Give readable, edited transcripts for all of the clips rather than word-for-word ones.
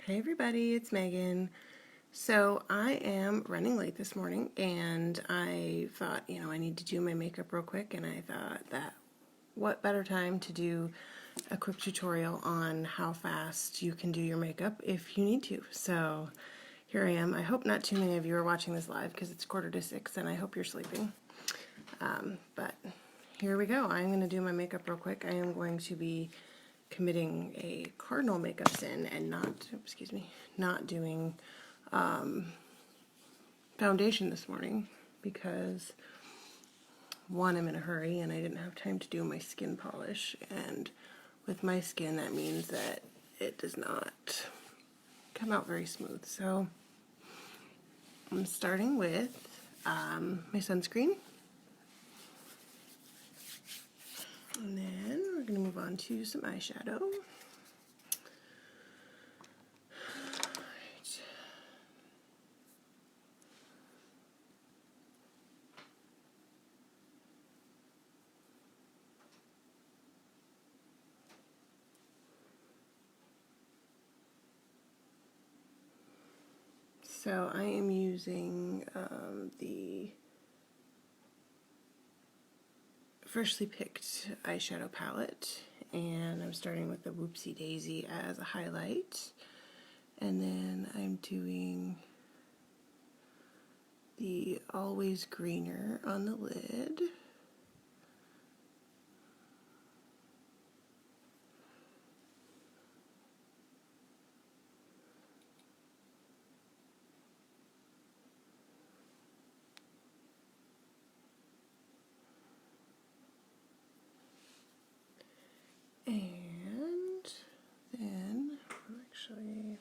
Hey everybody, it's Megan. So I am running late this morning and I thought, I need to do my makeup real quick, and I thought that what better time to do a quick tutorial on how fast you can do your makeup if you need to. So here I am. I hope not too many of you are watching this live because it's 5:45 and I hope you're sleeping. But here we go. I'm going to do my makeup real quick. I am going to be committing a cardinal makeup sin and not doing foundation this morning because one, I'm in a hurry and I didn't have time to do my skin polish, and with my skin that means that it does not come out very smooth. So I'm starting with my sunscreen, and then we're going to move on to some eyeshadow. So I am using the freshly picked eyeshadow palette, and I'm starting with the Whoopsie Daisy as a highlight, and then I'm doing the Always Greener on the lid. And then actually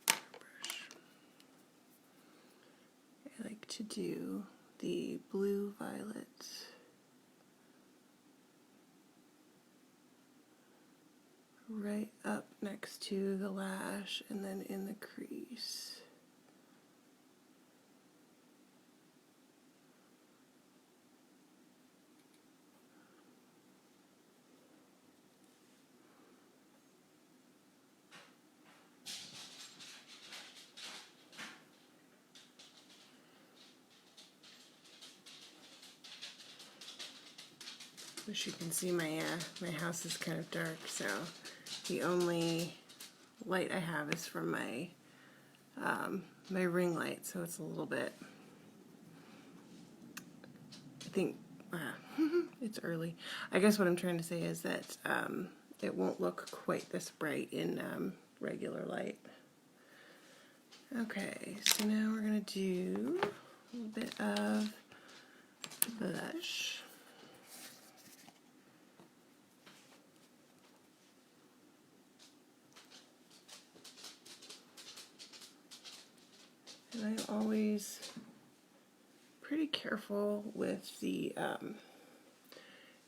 brush. I like to do the blue violet right up next to the lash and then in the crease. Wish you can see my house is kind of dark, so the only light I have is from my my ring light, so it's a little bit, I think, it's early. I guess what I'm trying to say is that it won't look quite this bright in regular light. Okay, so now we're going to do a little bit of blush. And I'm always pretty careful with the,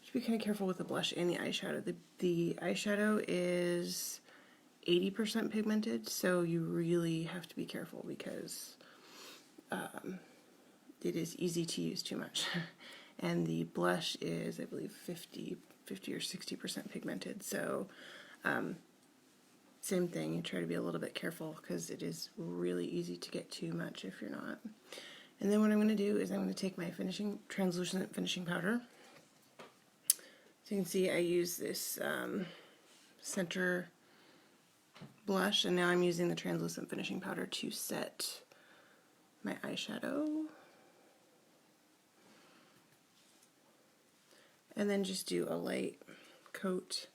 should be kind of careful with the blush and the eyeshadow. The eyeshadow is 80% pigmented, so you really have to be careful because it is easy to use too much. And the blush is, I believe, 50 or 60% pigmented, so same thing, you try to be a little bit careful because it is really easy to get too much if you're not. And then what I'm going to do is I'm going to take my translucent finishing powder. So you can see I use this center blush, and now I'm using the translucent finishing powder to set my eyeshadow. And then just do a light coat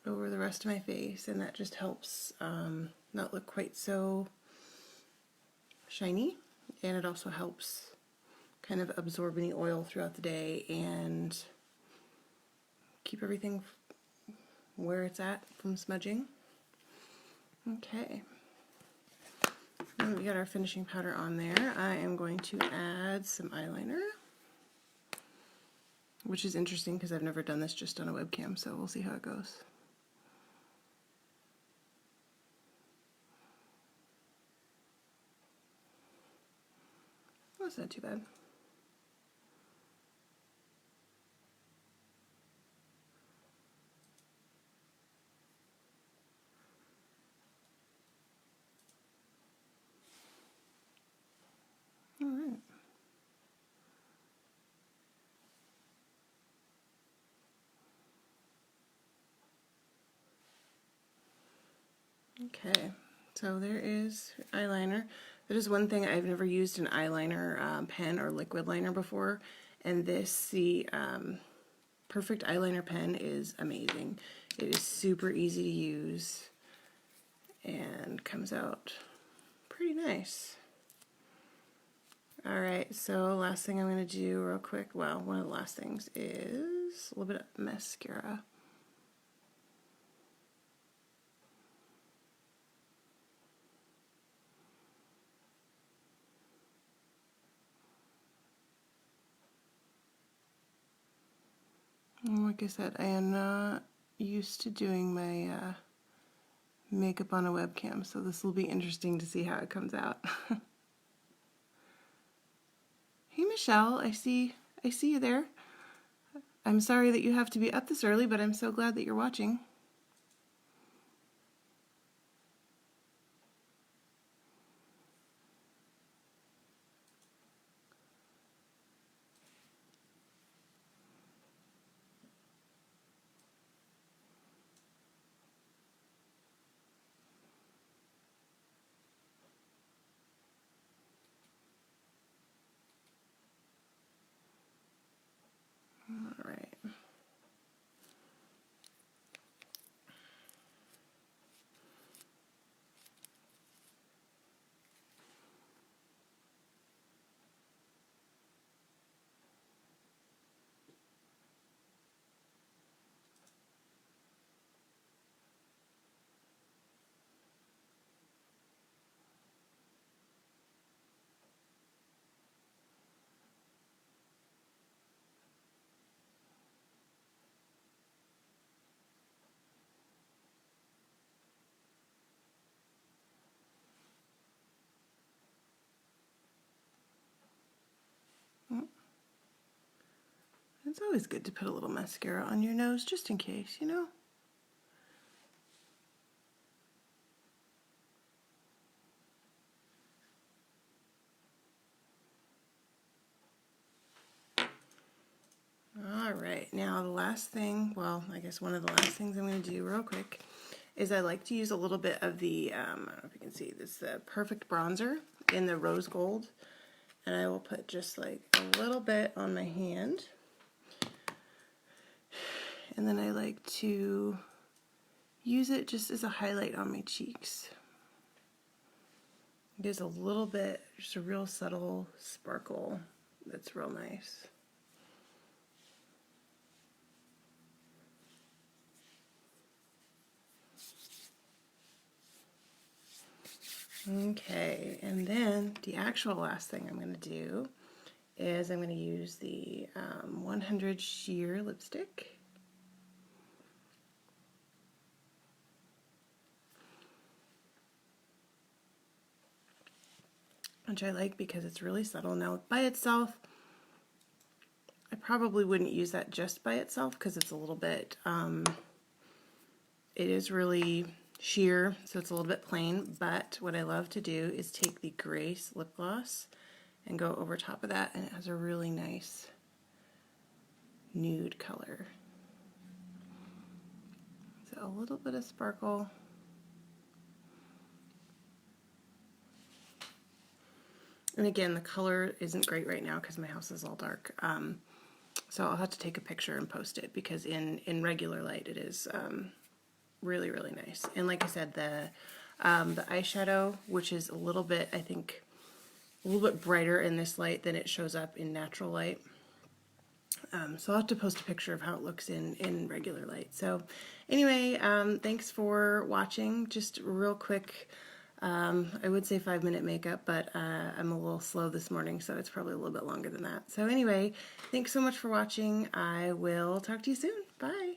over the rest of my face, and that just helps not look quite so shiny, and it also helps kind of absorb any oil throughout the day and keep everything where it's at from smudging. Okay, now that we got our finishing powder on there, I am going to add some eyeliner, which is interesting because I've never done this just on a webcam, so we'll see how it goes. That's not too bad. right. Okay, so there is eyeliner. That is one thing, I've never used an eyeliner pen or liquid liner before, and the Perfect Eyeliner pen is amazing. It is super easy to use and comes out pretty nice. Alright, so last thing I'm going to do real quick, well, one of the last things is a little bit of mascara. And like I said, I am not used to doing my makeup on a webcam, so this will be interesting to see how it comes out. Hey Michelle, I see you there. I'm sorry that you have to be up this early, but I'm so glad that you're watching. All right. It's always good to put a little mascara on your nose just in case, you know? Alright, now the last thing, well, I guess one of the last things I'm going to do real quick is I like to use a little bit of the, I don't know if you can see this, the Perfect Bronzer in the rose gold. And I will put just like a little bit on my hand. And then I like to use it just as a highlight on my cheeks. It gives a little bit, just a real subtle sparkle that's real nice. Okay, and then the actual last thing I'm going to do is I'm going to use the 100 Sheer lipstick. Which I like because it's really subtle. Now, by itself, I probably wouldn't use that just by itself because it's a little bit, it is really sheer, so it's a little bit plain, but what I love to do is take the Grace lip gloss and go over top of that, and it has a really nice nude color. So a little bit of sparkle. And again, the color isn't great right now because my house is all dark. So I'll have to take a picture and post it because in regular light it is really, really nice. And like I said, the eyeshadow, which is a little bit, I think, a little bit brighter in this light than it shows up in natural light. So I'll have to post a picture of how it looks in regular light. So anyway, thanks for watching. Just real quick, I would say 5-minute makeup, but I'm a little slow this morning, so it's probably a little bit longer than that. So anyway, thanks so much for watching. I will talk to you soon. Bye.